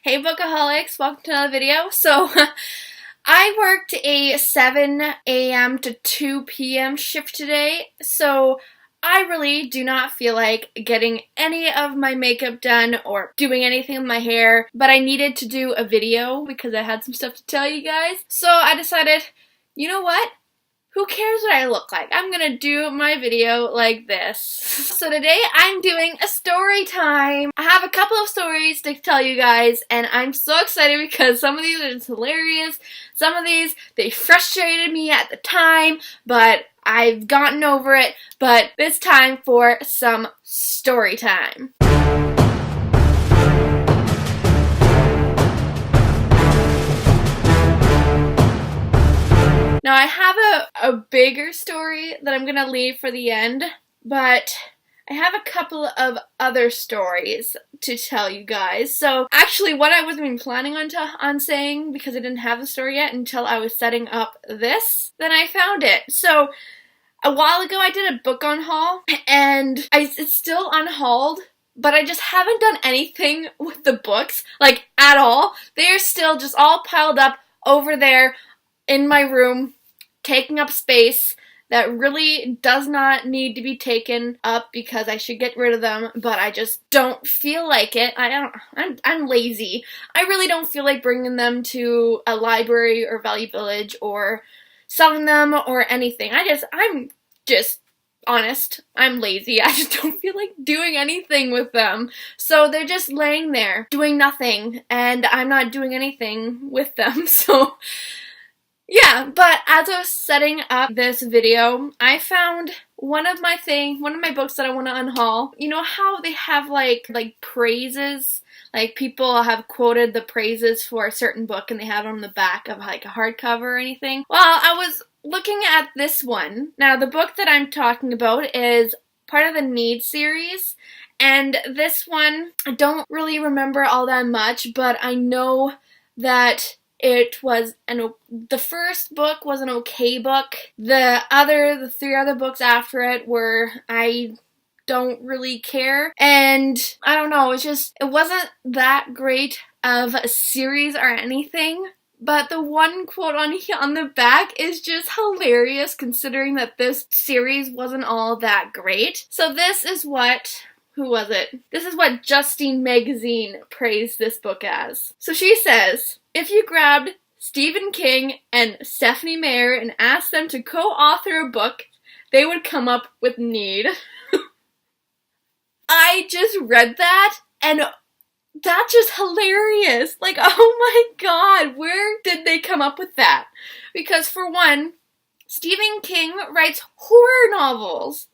Hey Bookaholics, welcome to another video. So, I worked a 7 a.m. to 2 p.m. shift today, so I really do not feel like getting any of my makeup done or doing anything with my hair, but I needed to do a video because I had some stuff to tell you guys. So I decided, you know what? Who cares what I look like? I'm gonna do my video like this. So today I'm doing a story time. I have a couple of stories to tell you guys, and I'm so excited because some of these are just hilarious. Some of these, they frustrated me at the time, but I've gotten over it. But it's time for some story time. Now I have a bigger story that I'm gonna leave for the end, but I have a couple of other stories to tell you guys. So actually what I wasn't even planning on saying, because I didn't have the story yet until I was setting up this, then I found it. So a while ago I did a book unhaul, and it's still unhauled, but I just haven't done anything with the books, like at all. They're still just all piled up over there in my room, taking up space that really does not need to be taken up because I should get rid of them, but I just don't feel like it. I'm lazy. I really don't feel like bringing them to a library or Value Village or selling them or anything. I'm just honest. I'm lazy. I just don't feel like doing anything with them. So they're just laying there doing nothing, and I'm not doing anything with them. So yeah, but as I was setting up this video, I found one of my books that I want to unhaul. You know how they have like praises? Like people have quoted the praises for a certain book and they have it on the back of like a hardcover or anything. Well, I was looking at this one. Now the book that I'm talking about is part of the Need series. And this one, I don't really remember all that much, but I know that it was the first book was an okay book. The three other books after it were, I don't really care. And I don't know, it wasn't that great of a series or anything. But the one quote on the back is just hilarious, considering that this series wasn't all that great. So this is what, who was it? This is what Justine Magazine praised this book as. So she says, if you grabbed Stephen King and Stephanie Meyer and asked them to co-author a book, they would come up with Need. I just read that, and that's just hilarious. Like, oh my god, where did they come up with that? Because for one, Stephen King writes horror novels.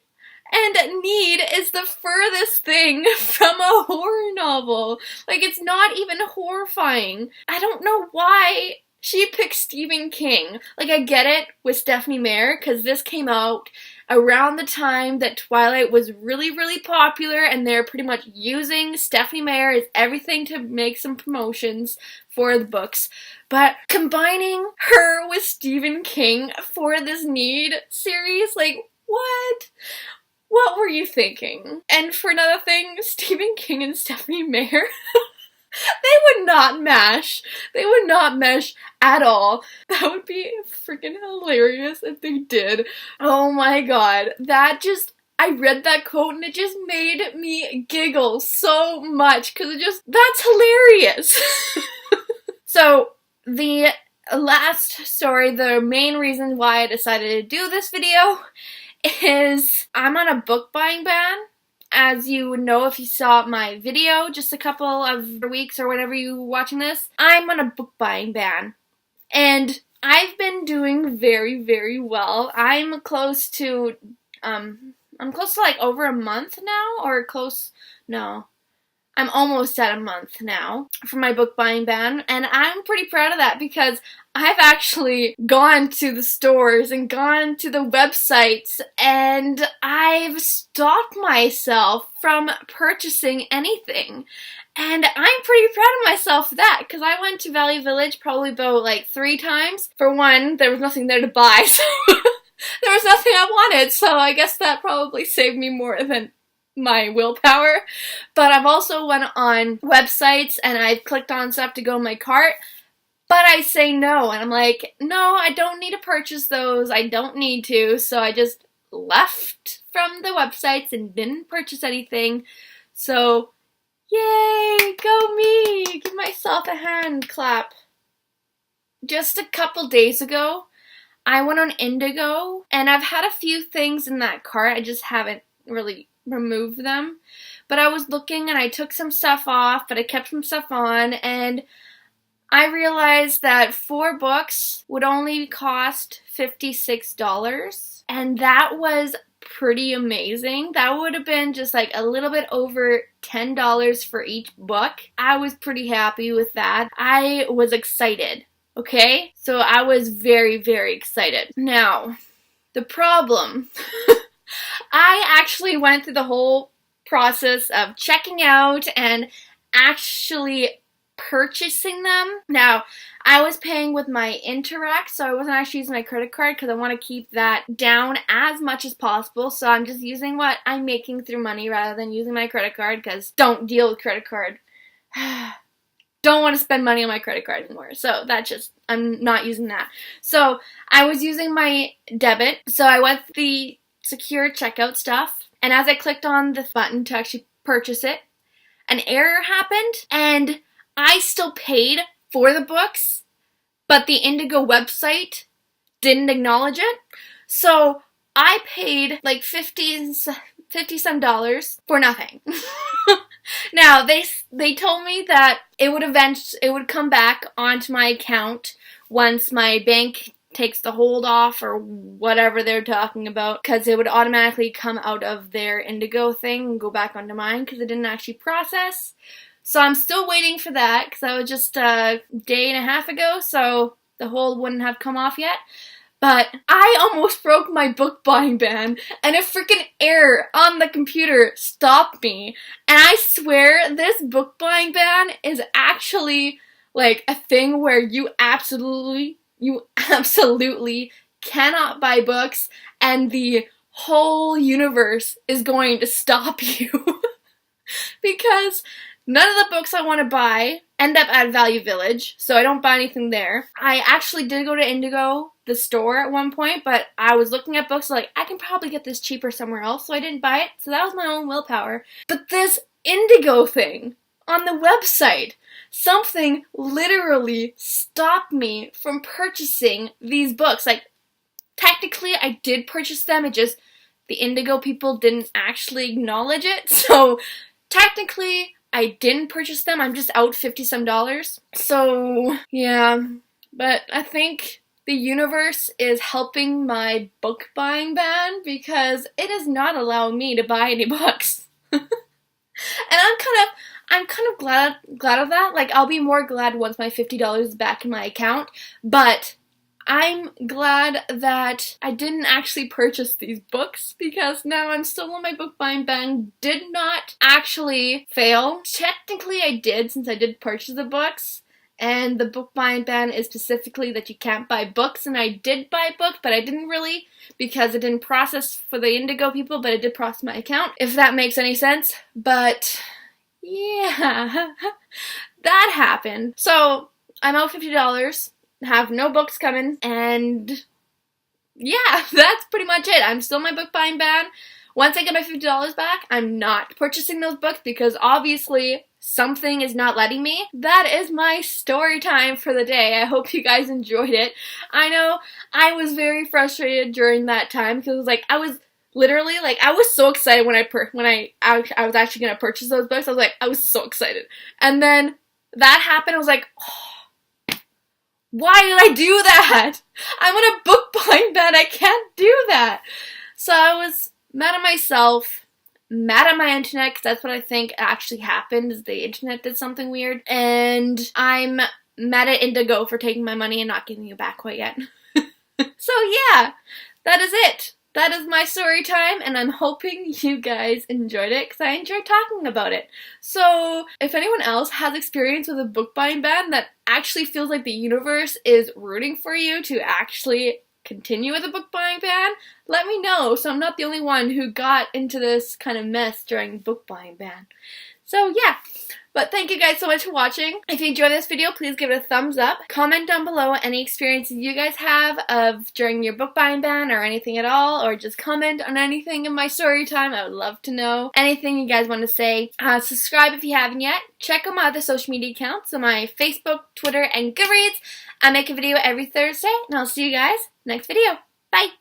And Need is the furthest thing from a horror novel. Like, it's not even horrifying. I don't know why she picked Stephen King. Like, I get it with Stephanie Meyer, because this came out around the time that Twilight was really, really popular, and they're pretty much using Stephanie Meyer as everything to make some promotions for the books. But combining her with Stephen King for this Need series, like, what? What were you thinking? And for another thing, Stephen King and Stephanie Meyer, they would not mash. They would not mesh at all. That would be freaking hilarious if they did. Oh my god. I read that quote and it just made me giggle so much because that's hilarious. So, the last story, the main reason why I decided to do this video is I'm on a book buying ban. As you would know if you saw my video just a couple of weeks or whenever you were watching this, I'm on a book buying ban. And I've been doing very, very well. I'm close to like over a month now, I'm almost at a month now for my book buying ban, and I'm pretty proud of that because I've actually gone to the stores and gone to the websites, and I've stopped myself from purchasing anything. And I'm pretty proud of myself for that, because I went to Value Village probably about like 3 times. For one, there was nothing there to buy, so there was nothing I wanted, so I guess that probably saved me more than my willpower. But I've also went on websites and I've clicked on stuff to go in my cart, but I say no, and I'm like, no, I don't need to purchase those. I don't need to. So I just left from the websites and didn't purchase anything. So, yay, go me! Give myself a hand clap. Just a couple days ago, I went on Indigo, and I've had a few things in that cart. I just haven't really removed them. But I was looking, and I took some stuff off, but I kept some stuff on, and I realized that 4 books would only cost $56, and that was pretty amazing. That would have been just like a little bit over $10 for each book. I was pretty happy with that. I was excited, okay? So I was very, very excited. Now, the problem, I actually went through the whole process of checking out and actually purchasing them. Now, I was paying with my Interact, so I wasn't actually using my credit card because I want to keep that down as much as possible. So I'm just using what I'm making through money rather than using my credit card, because don't deal with credit card. Don't want to spend money on my credit card anymore. So that's just, I'm not using that. So I was using my debit. So I went through the secure checkout stuff, and as I clicked on the button to actually purchase it, an error happened, and I still paid for the books, but the Indigo website didn't acknowledge it. So I paid like $50 some for nothing. Now, they told me that it would come back onto my account once my bank takes the hold off or whatever they're talking about, because it would automatically come out of their Indigo thing and go back onto mine because it didn't actually process. So I'm still waiting for that, because that was just a day and a half ago, so the hold wouldn't have come off yet. But I almost broke my book buying ban, and a freaking error on the computer stopped me. And I swear this book buying ban is actually like a thing where you absolutely cannot buy books, and the whole universe is going to stop you. Because none of the books I want to buy end up at Value Village, so I don't buy anything there. I actually did go to Indigo, the store, at one point, but I was looking at books like, I can probably get this cheaper somewhere else, so I didn't buy it. So that was my own willpower. But this Indigo thing on the website, something literally stopped me from purchasing these books. Like, technically I did purchase them, it just, the Indigo people didn't actually acknowledge it, so technically I didn't purchase them. I'm just out $50 some. So, yeah. But I think the universe is helping my book buying ban, because it is not allowing me to buy any books. And I'm kind of glad of that. Like, I'll be more glad once my $50 is back in my account, but I'm glad that I didn't actually purchase these books, because now I'm still on my book buying ban. Did not actually fail. Technically I did, since I did purchase the books, and the book buying ban is specifically that you can't buy books, and I did buy books, but I didn't really, because it didn't process for the Indigo people, but it did process my account, if that makes any sense. But yeah, that happened. So I'm out $50. Have no books coming, and yeah, that's pretty much it. I'm still in my book buying ban. Once I get my $50 back, I'm not purchasing those books, because obviously something is not letting me. That is my story time for the day. I hope you guys enjoyed it. I know I was very frustrated during that time, because like I was literally like, I was so excited when I was actually gonna purchase those books. I was so excited, and then that happened. I was like, oh, why did I do that? I'm on a book buying ban. I can't do that. So I was mad at myself, mad at my internet, because that's what I think actually happened, is the internet did something weird. And I'm mad at Indigo for taking my money and not giving it back quite yet. So yeah, that is it. That is my story time, and I'm hoping you guys enjoyed it, because I enjoyed talking about it. So, if anyone else has experience with a book buying ban that actually feels like the universe is rooting for you to actually continue with the book buying ban, let me know so I'm not the only one who got into this kind of mess during the book buying ban. So yeah, but thank you guys so much for watching. If you enjoyed this video, please give it a thumbs up. Comment down below any experiences you guys have of during your book buying ban or anything at all, or just comment on anything in my story time. I would love to know anything you guys want to say. Subscribe if you haven't yet. Check out my other social media accounts on my Facebook, Twitter, and Goodreads. I make a video every Thursday, and I'll see you guys next video. Bye!